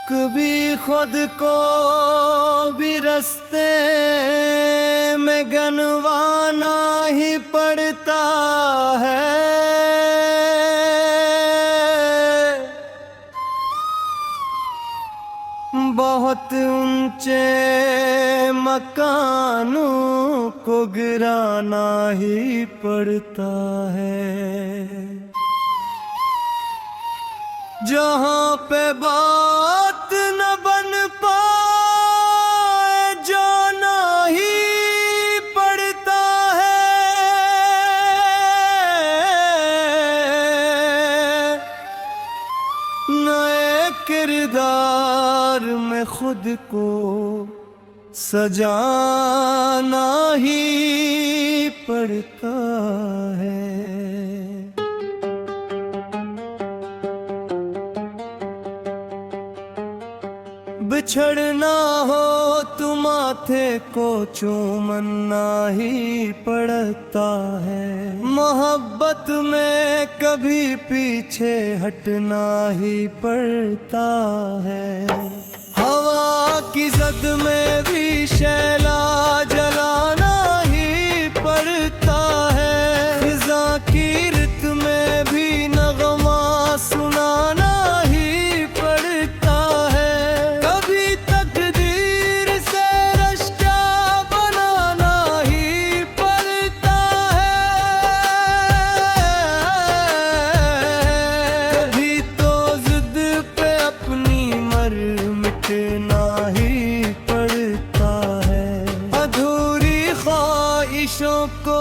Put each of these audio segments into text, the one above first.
कभी खुद को भी रास्ते में गनवाना ही पड़ता है। बहुत ऊंचे मकानों को गिराना ही पड़ता है। जहाँ पे बात न बन पाए जाना ही पड़ता है। नए किरदार में खुद को सजाना ही पड़ता है। बिछड़ना हो तो माथे को चूमना ही पड़ता है। मोहब्बत में कभी पीछे हटना ही पड़ता है। हवा की जद में भी शैला जलाना ही पड़ता है। फिजा की रित में भी नगमा सुनाना ही पड़ता है। कभी तकदीर से रिश्ता बनाना ही पड़ता है। कभी तो जिद पे अपनी मर मिटना ही पड़ता है। अधूरी ख्वाहिशों को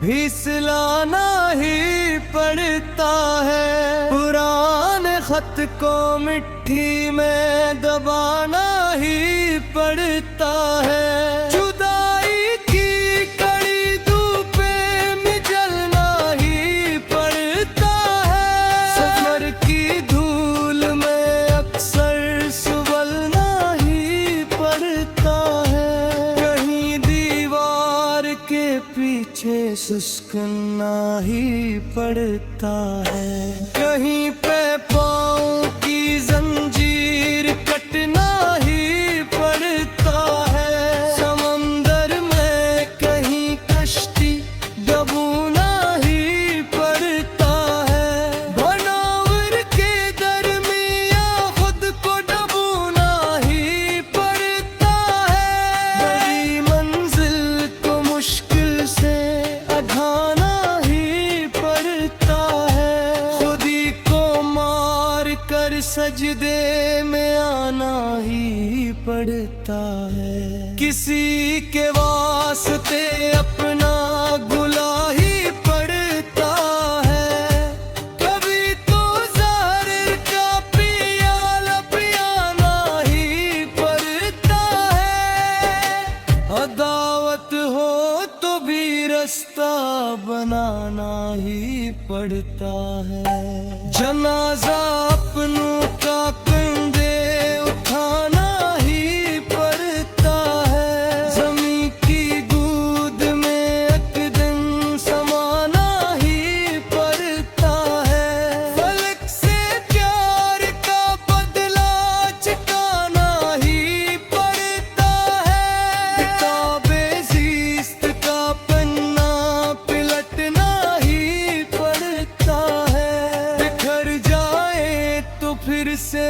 भी सिलाना ही पड़ता है। पुराने खत को मिट्टी में दबाना ही पड़ता है। जुदाई की कड़ी धूपे में जलना ही पड़ता है। सफर की धूल में अक्सर संभलना ही पड़ता है। कहीं दीवार के पीछे सुस्कना ही पड़ता है। कहीं पे पाँव की जंजीर कटना ही पड़ता है। समंदर में कहीं कश्ती डूबना ही पड़ता है। भनावर के दरमियाँ खुद को डूबना ही पड़ता है। बड़ी मंजिल को मुश्किल से अढ़ाना ही पड़ता है। खुदी को मार कर सजदे में आना ही पड़ता है। किसी के वास्ते अपना गुला ही पड़ता है। कभी तो ज़हर का पियाला पियाना ही पड़ता है। अदावत हो तो भी रास्ता बनाना ही पड़ता है। जनाजा अपनों का कंधे उठाना ही पड़ता है। ज़मीं की गोद में एक दिन समाना ही पड़ता है। फलक से प्यार का बदला चुकाना ही पड़ता है। किताबे ज़िस्त का पन्ना पिलटना ही पड़ता है। बिखर जाए तो फिर से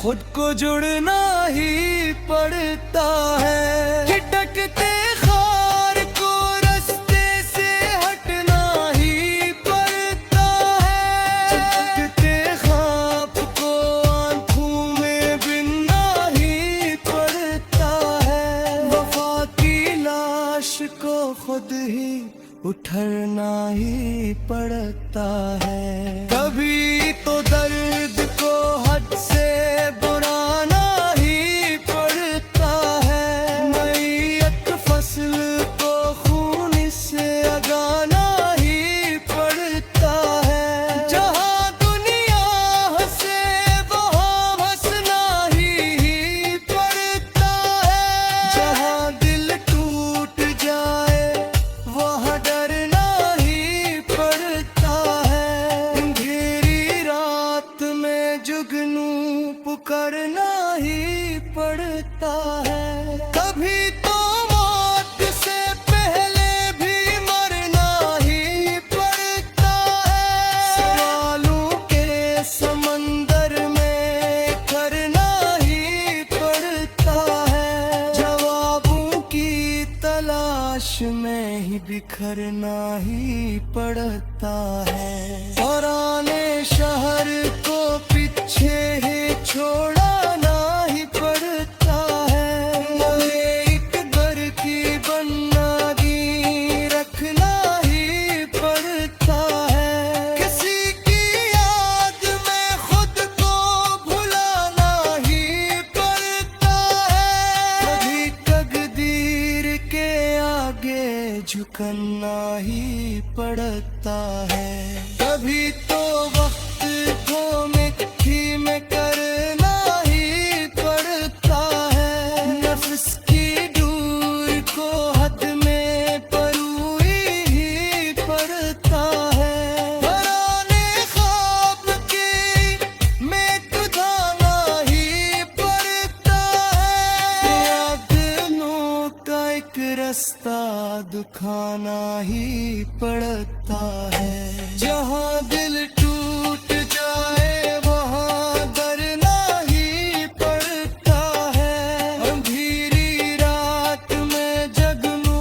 खुद को जुड़ना ही पड़ता है। खिटकते खार को रास्ते से हटना ही पड़ता है। चमकते ख्वाब को आंखों में बिनना ही पड़ता है। वफा की लाश को खुद ही उठना ही पड़ता है। कभी तो दर्द को हद से बुराना ही पड़ता है। नई एक फसल को खून से अगाना ही पड़ता है। जहाँ दुनिया हंसे वहाँ हंसना ही पड़ता है। जहाँ दिल टूट जाए वहाँ डरना ही पड़ता है। अंधेरी रात में जुगनू पुकारना तलाश में ही बिखरना ही पड़ता है। पुराने शहर को पीछे ही छोड़ना ही पड़ता है। नए एक घर की बुनियादी रखना ही पड़ता है। किसी की याद में खुद को भुलाना ही पड़ता है। कभी तकदीर के आगे झुकना ही पड़ता है। कभी तो वक्त को मिट्टी में करना ही पड़ता है। नफ्स की दूर को हद में परोई ही पड़ता है। पुराने ख्वाब की में तुझाना ही पड़ता है। यादों का एक रास्ता दुखाना ही पड़ता है। जहाँ दिल टूट जाए वहाँ डरना ही पड़ता है। अंधेरी रात में जगनू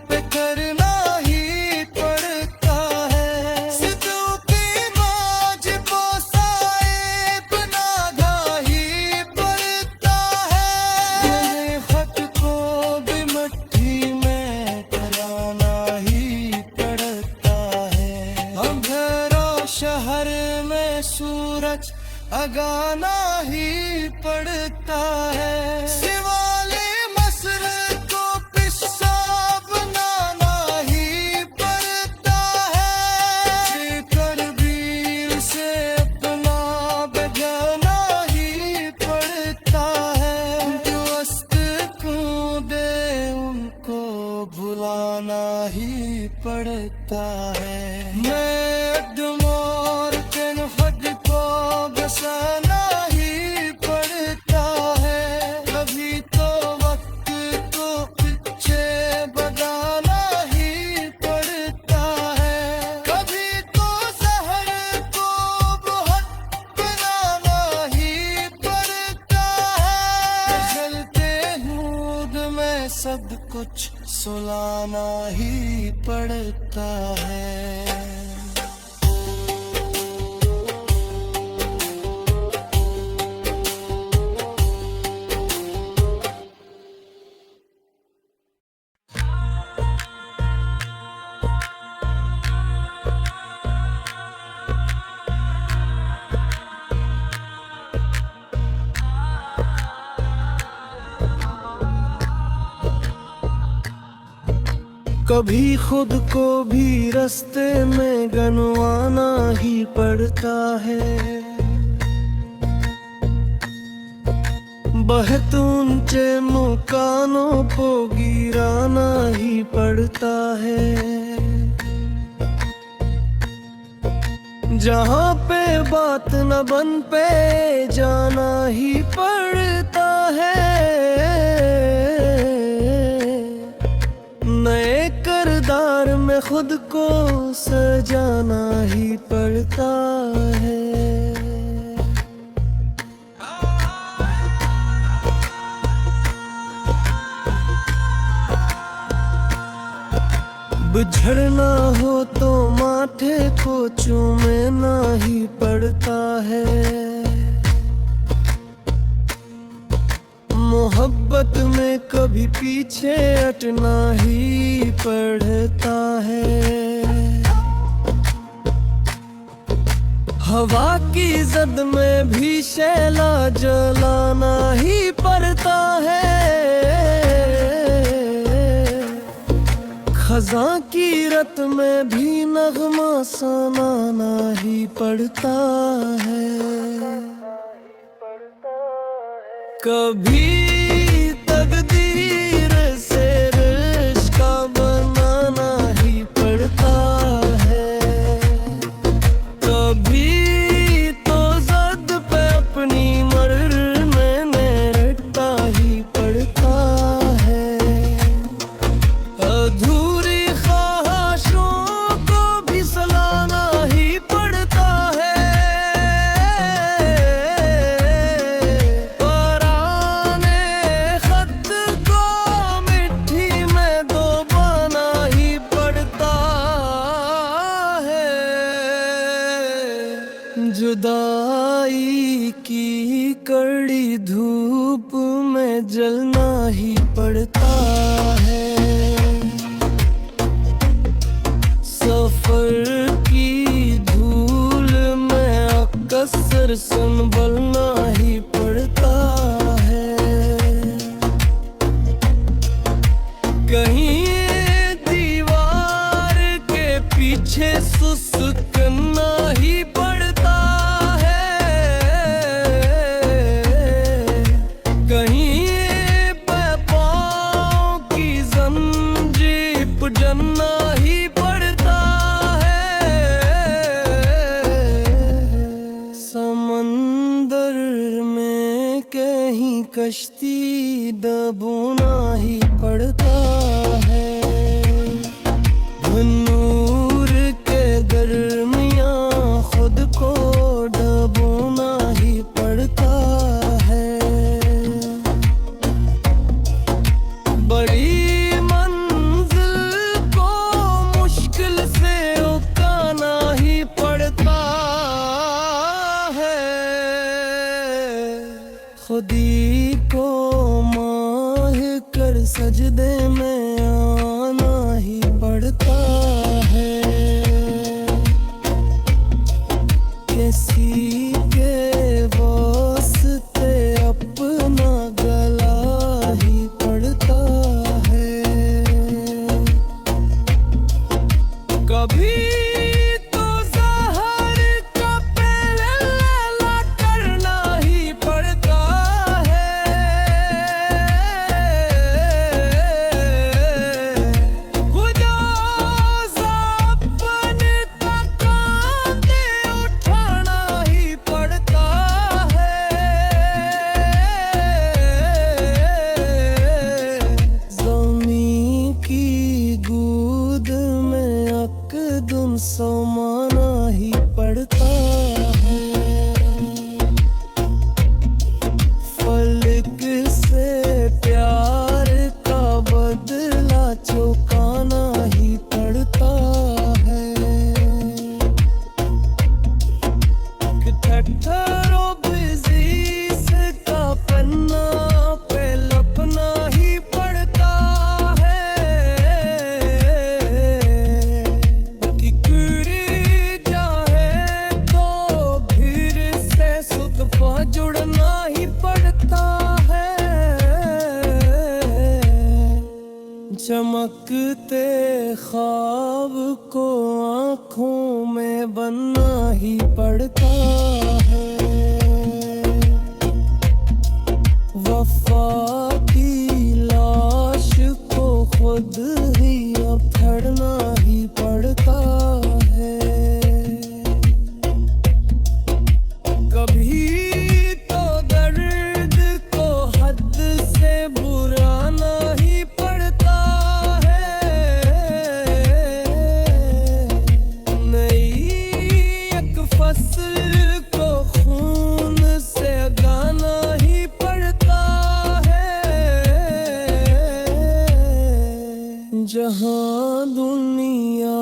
पे करना ही पड़ता है। सिद्धों की माज को साए बनाना ही पड़ता है। मेरे खत को भी मट्टी में कराना ही पड़ता है। अंधेरा शहर में सूरज अगाना ही पड़ता है। शिवाले मसर को पिस्सा बनाना ही पड़ता है। करबीर से अपना बजाना ही पड़ता है। जो अस्त कूदे उनको भुलाना ही पड़ता है। मैं अदमोर के खुद को बसाना ही पड़ता है। कभी तो वक्त को पीछे भगाना ही पड़ता है। कभी तो जहर को बहुत बनाना ही पड़ता है। जलते दूध में सब कुछ सुलाना ही पड़ता है। कभी खुद को भी रास्ते में गंवाना ही पड़ता है। बहुत ऊंचे मुकानों को गिराना ही पड़ता है। जहाँ पे बात न बन पे जाना ही पड़ता है। नए किरदार में खुद को सजाना ही पड़ता है। बिछड़ना हो तो माथे को चूमना ही पड़ता है। मोहब्बत में कभी पीछे हटना ही पड़ता है। हवा की जद में भी शैला जलाना ही पड़ता है। खज़ां की रत में भी नगमा सुनाना ही पड़ता है। कभी तकदीर से रिश्ता बनाना ही पड़ता है। कभी तो ज़द पे अपनी मरने में रटता ही पड़ता है। अधूरी ख्वाहिशों को भी सलाना ही पड़ता है। पुराने पीछे सुसकना ही पड़ता है। कहीं पे पाँव की जंजीर जन्ना ही पड़ता है। समंदर में कहीं कश्ती दबोना ही पड़ता है। नूर के दरमियाँ खुद को डबोना ही पड़ता है। बड़ी मंजिल को मुश्किल से उकाना ही पड़ता है। खुदी को माह कर सजदे में आना ही पड़ता है। किसी के वास्ते अपना गला ही पड़ता है। कभी तो ज़हर का पहला करना ही पड़ता है। खुदा सा अपने तकाते उठाना ही पड़ता है। ज़मीं की गोद में अकदम समाना ही पड़ता है। फलक से प्यार का बदला चुकाना ही पड़ता है। ठट्ठरों बिज़ीज़ का पन्ना पे लपना ही पड़ता है। किकरी जाए तो भीड़ से सुतफा जुड़ना ही पड़ता है। चमकते ख्वाब को आँखों में बनना ही पड़ता है। वफा की लाश को खुद ही अपड़ना ही पड़ता है। कभी तो दर्द को हद से बुराना ही पड़ता है। नई एक फसल को खून से गाना ही पड़ता है। जहाँ दुनिया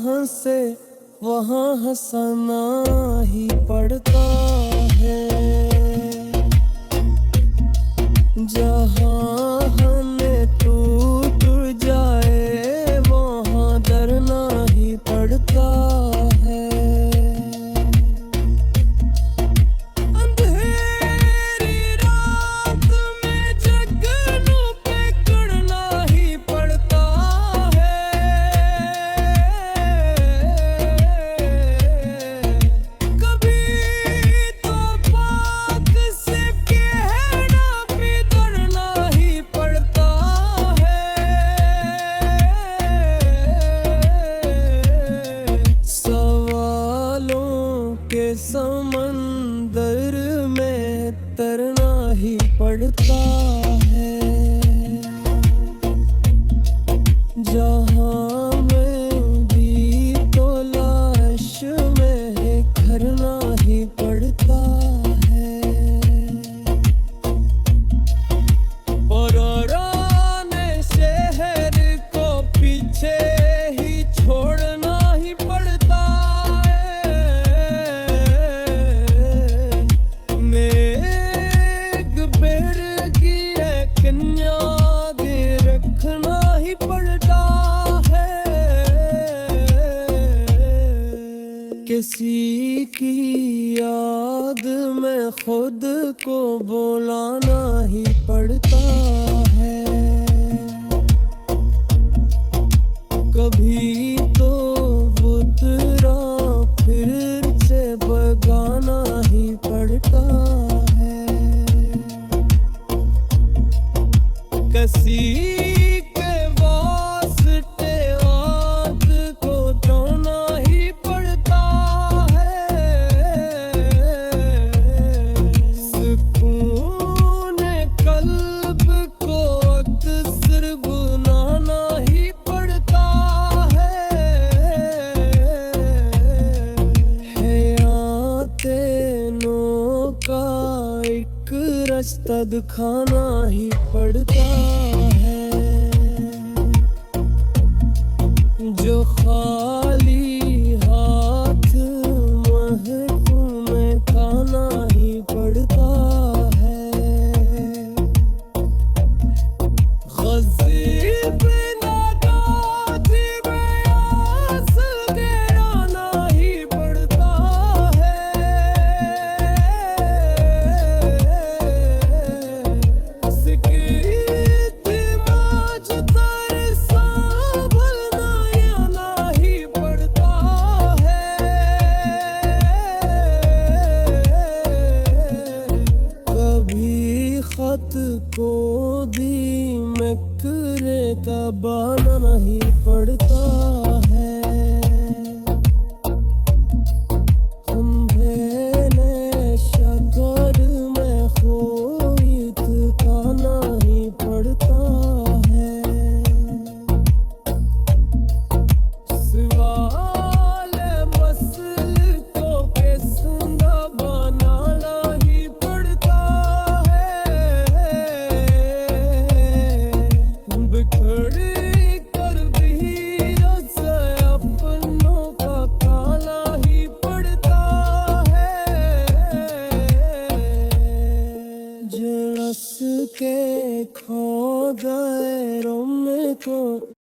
हंसे वहाँ हंसना ही पड़ता है। जहाँ हमें टूट जाए वहाँ डरना ही पड़ता है। अंधेरी रात में जगनू पे करना ही पड़ता है। कभी तो पाक से कहना भी डरना ही पड़ता है। सवालों के समंदर में तरना ही पड़ता है। जहाँ में भी तो लाश में करना ही पड़ता है। पुराने शहर को पीछे ही छोड़ना ही पड़ता है। नेक बेरगी है कन्या दे रखना ही पड़ता है। किसी की याद में खुद को बुलाना ही पड़ता है। कभी तो तद खाना ही पड़ता है। जो खाली हाथ महकूम खाना ही पड़ता है। गज़ीब नागाजी में आस गिराना ही पड़ता है। सिकरीत माज तर संभलना आना ही पड़ता है। कभी खत को दीमक रेता बाना ही पड़ता है। हमने शकर में खोइत खाना ही पड़ता है। सवाल मसल को किसना बनाना ही पड़ता है। बिखड़ी कर भी से अपनों का खाना ही पड़ता है। जड़स के खो गए रोम को